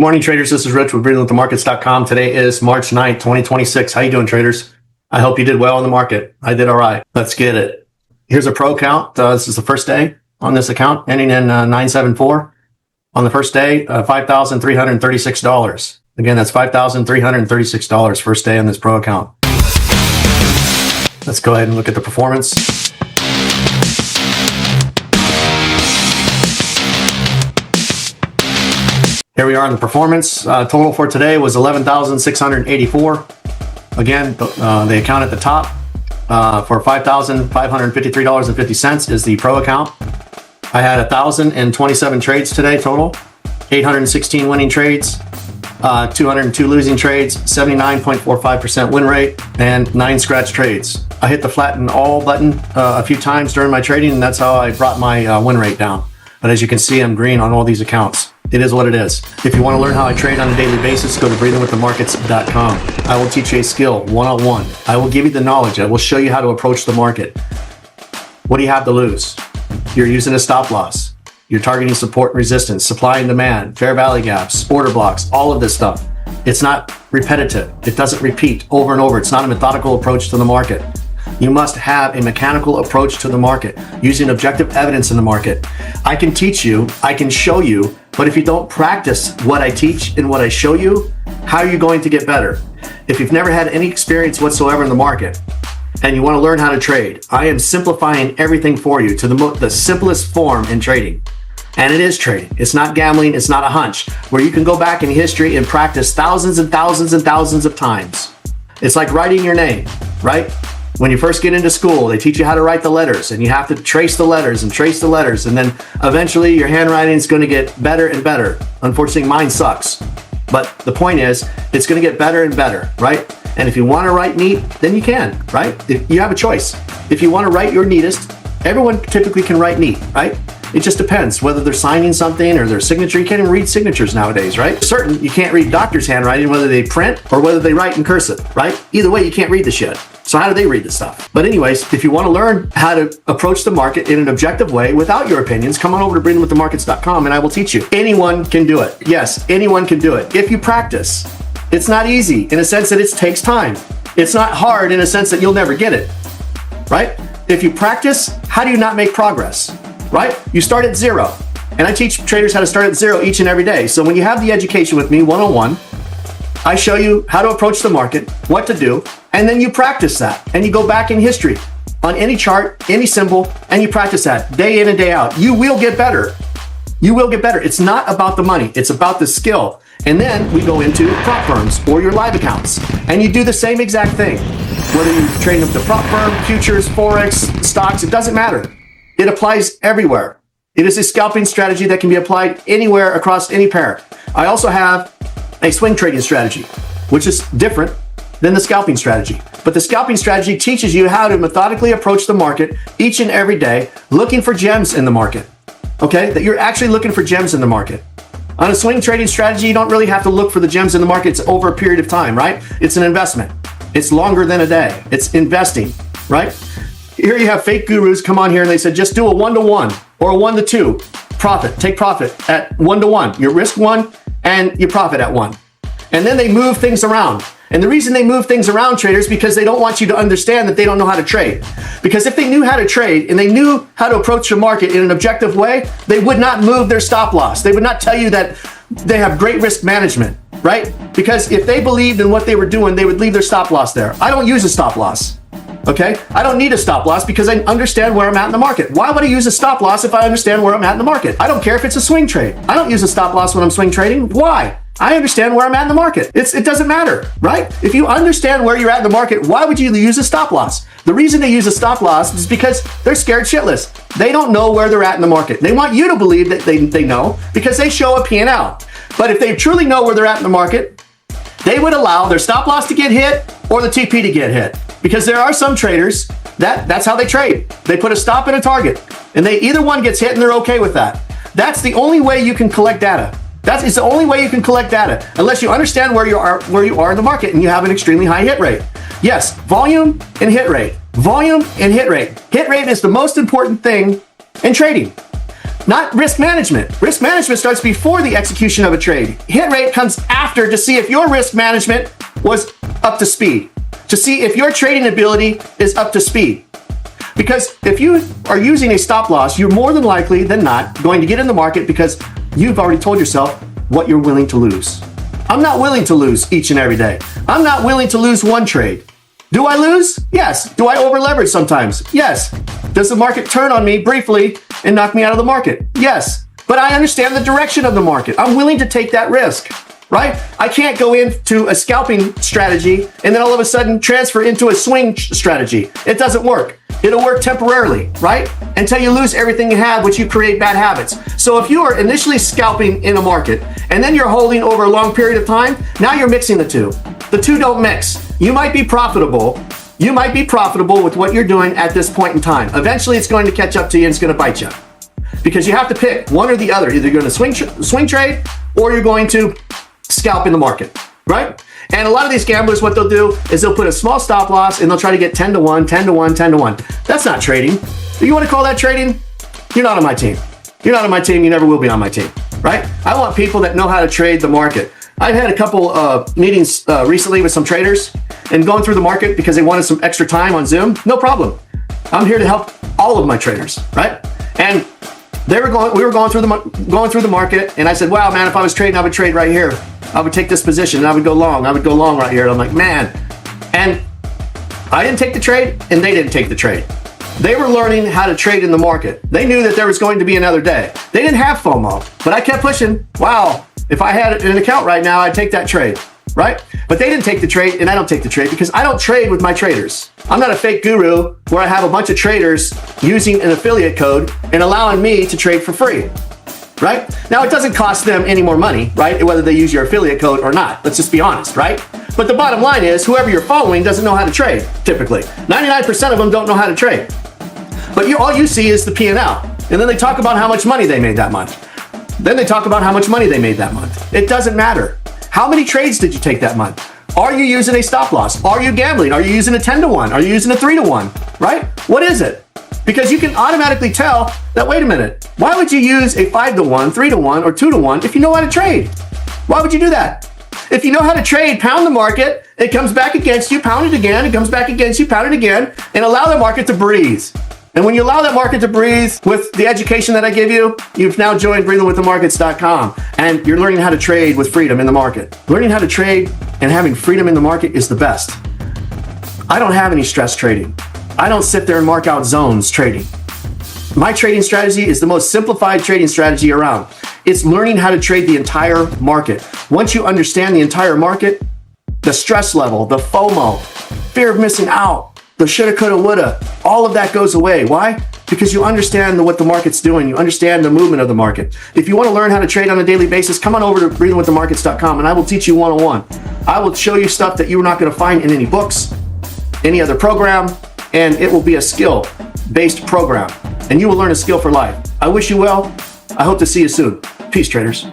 Good morning, traders. This is Rich with Breathingwiththemarkets.com. Today is March 9th, 2026. How you doing, traders? I hope you did well in the market. I did all right. Let's get it. Here's a pro count. This is the first day on this account, ending in 974. On the first day, $5,336. Again, that's $5,336 first day on this pro account. Let's go ahead and look at the performance. Here we are in the performance. Total for today was 11,684. Again, the account at the top for $5,553.50 is the pro account. I had 1,027 trades today total, 816 winning trades, 202 losing trades, 79.45% win rate, and 9 scratch trades. I hit the flatten all button a few times during my trading, and that's how I brought my win rate down. But as you can see, I'm green on all these accounts. It is what it is. If you want to learn how I trade on a daily basis, go to breathingwiththemarkets.com. I will teach you a skill one-on-one. I will give you the knowledge. I will show you how to approach the market. What do you have to lose? You're using a stop loss. You're targeting support and resistance, supply and demand, fair value gaps, order blocks, all of this stuff. It's not repetitive. It doesn't repeat over and over. It's not a methodical approach to the market. You must have a mechanical approach to the market, using objective evidence in the market. I can teach you, I can show you, but if you don't practice what I teach and what I show you, how are you going to get better? If you've never had any experience whatsoever in the market and you want to learn how to trade, I am simplifying everything for you to the simplest form in trading. And it is trading. It's not gambling. It's not a hunch where you can go back in history and practice thousands and thousands and thousands of times. It's like writing your name, right? When you first get into school, they teach you how to write the letters, and you have to trace the letters, and then eventually your handwriting is going to get better and better. Unfortunately, mine sucks. But the point is, it's going to get better and better, right? And if you want to write neat, then you can, right? You have a choice. If you want to write your neatest, everyone typically can write neat, right? It just depends whether they're signing something or their signature. You can't even read signatures nowadays, right? Certain, you can't read doctors' handwriting, whether they print or whether they write in cursive, right? Either way, you can't read the shit. So how do they read the stuff? But anyways, if you want to learn how to approach the market in an objective way without your opinions, come on over to breathingwiththemarkets.com and I will teach you. Anyone can do it. Yes, anyone can do it if you practice. It's not easy in a sense that it takes time. It's not hard in a sense that you'll never get it, right? If you practice, how do you not make progress, right? You start at zero. And I teach traders how to start at zero each and every day. So when you have the education with me one-on-one, I show you how to approach the market, what to do, and then you practice that. And you go back in history on any chart, any symbol, and you practice that day in and day out. You will get better. You will get better. It's not about the money. It's about the skill. And then we go into prop firms or your live accounts, and you do the same exact thing. Whether you trade with the prop firm, futures, forex, stocks, it doesn't matter. It applies everywhere. It is a scalping strategy that can be applied anywhere across any pair. I also have a swing trading strategy, which is different than the scalping strategy. But the scalping strategy teaches you how to methodically approach the market each and every day, looking for gems in the market. Okay? That you're actually looking for gems in the market. On a swing trading strategy, you don't really have to look for the gems in the market. It's over a period of time, right? It's an investment. It's longer than a day. It's investing, right? Here you have fake gurus come on here and they said, just do a 1-to-1 or a 1-to-2 profit. Take profit at 1-to-1. You risk 1 and you profit at 1. And then they move things around. And the reason they move things around, traders, because they don't want you to understand that they don't know how to trade. Because if they knew how to trade and they knew how to approach the market in an objective way, they would not move their stop loss. They would not tell you that they have great risk management, right? Because if they believed in what they were doing, they would leave their stop loss there. I don't use a stop loss. Okay? I don't need a stop loss because I understand where I'm at in the market. Why would I use a stop loss if I understand where I'm at in the market? I don't care if it's a swing trade. I don't use a stop loss when I'm swing trading. Why? I understand where I'm at in the market. It doesn't matter, right? If you understand where you're at in the market, why would you use a stop loss? The reason they use a stop loss is because they're scared shitless. They don't know where they're at in the market. They want you to believe that they know because they show a P&L. But if they truly know where they're at in the market, they would allow their stop loss to get hit or the TP to get hit. Because there are some traders that's how they trade. They put a stop and a target, and either one gets hit and they're okay with that. That's the only way you can collect data. It's the only way you can collect data, unless you understand where you are in the market and you have an extremely high hit rate. Yes, volume and hit rate. Volume and hit rate. Hit rate is the most important thing in trading. not risk management. Risk management starts before the execution of a trade. Hit rate comes after to see if your risk management was up to speed, to see if your trading ability is up to speed. Because if you are using a stop loss, you're more than likely than not going to get in the market because you've already told yourself what you're willing to lose. I'm not willing to lose each and every day. I'm not willing to lose one trade. Do I lose? Yes. Do I over leverage sometimes? Yes. Does the market turn on me briefly and knock me out of the market? Yes. But I understand the direction of the market. I'm willing to take that risk, right? I can't go into a scalping strategy and then all of a sudden transfer into a swing strategy. It doesn't work. It'll work temporarily, right? Until you lose everything you have, which you create bad habits. So if you are initially scalping in a market and then you're holding over a long period of time, now you're mixing the two. The two don't mix. You might be profitable. You might be profitable with what you're doing at this point in time. Eventually it's going to catch up to you and it's going to bite you. Because you have to pick one or the other. Either you're going to swing trade or you're going to scalp in the market, right? And a lot of these gamblers, what they'll do is they'll put a small stop loss and they'll try to get 10 to 1, 10 to 1, 10 to 1. That's not trading. Do you want to call that trading? You're not on my team. You're not on my team. You never will be on my team, right? I want people that know how to trade the market. I've had a couple meetings recently with some traders and going through the market because they wanted some extra time on Zoom. No problem. I'm here to help all of my traders, right? And we were going through the market, and I said, wow, man, if I was trading, I would trade right here. I would take this position and I would go long. I would go long right here. And I'm like, man. And I didn't take the trade and they didn't take the trade. They were learning how to trade in the market. They knew that there was going to be another day. They didn't have FOMO, but I kept pushing. Wow, if I had an account right now, I'd take that trade, right? But they didn't take the trade and I don't take the trade because I don't trade with my traders. I'm not a fake guru where I have a bunch of traders using an affiliate code and allowing me to trade for free. Right? Now, it doesn't cost them any more money, right? Whether they use your affiliate code or not. Let's just be honest, right? But the bottom line is whoever you're following doesn't know how to trade, typically. 99% of them don't know how to trade. But all you see is the P&L. And then they talk about how much money they made that month. Then they talk about how much money they made that month. It doesn't matter. How many trades did you take that month? Are you using a stop loss? Are you gambling? Are you using a 10 to 1? Are you using a 3 to 1? Right? What is it? Because you can automatically tell that, wait a minute, why would you use a 5 to 1, 3 to 1, or 2 to 1 if you know how to trade? Why would you do that? If you know how to trade, pound the market, it comes back against you, pound it again, it comes back against you, pound it again, and allow the market to breathe. And when you allow that market to breathe with the education that I give you, you've now joined breathingwiththemarkets.com, and you're learning how to trade with freedom in the market. Learning how to trade and having freedom in the market is the best. I don't have any stress trading. I don't sit there and mark out zones trading. My trading strategy is the most simplified trading strategy around. It's learning how to trade the entire market. Once you understand the entire market, the stress level, the FOMO, fear of missing out, the shoulda, coulda, woulda, all of that goes away. Why? Because you understand what the market's doing. You understand the movement of the market. If you want to learn how to trade on a daily basis, come on over to breathingwiththemarkets.com and I will teach you one-on-one. I will show you stuff that you're not going to find in any books, any other program, and it will be a skill-based program. And you will learn a skill for life. I wish you well. I hope to see you soon. Peace, traders.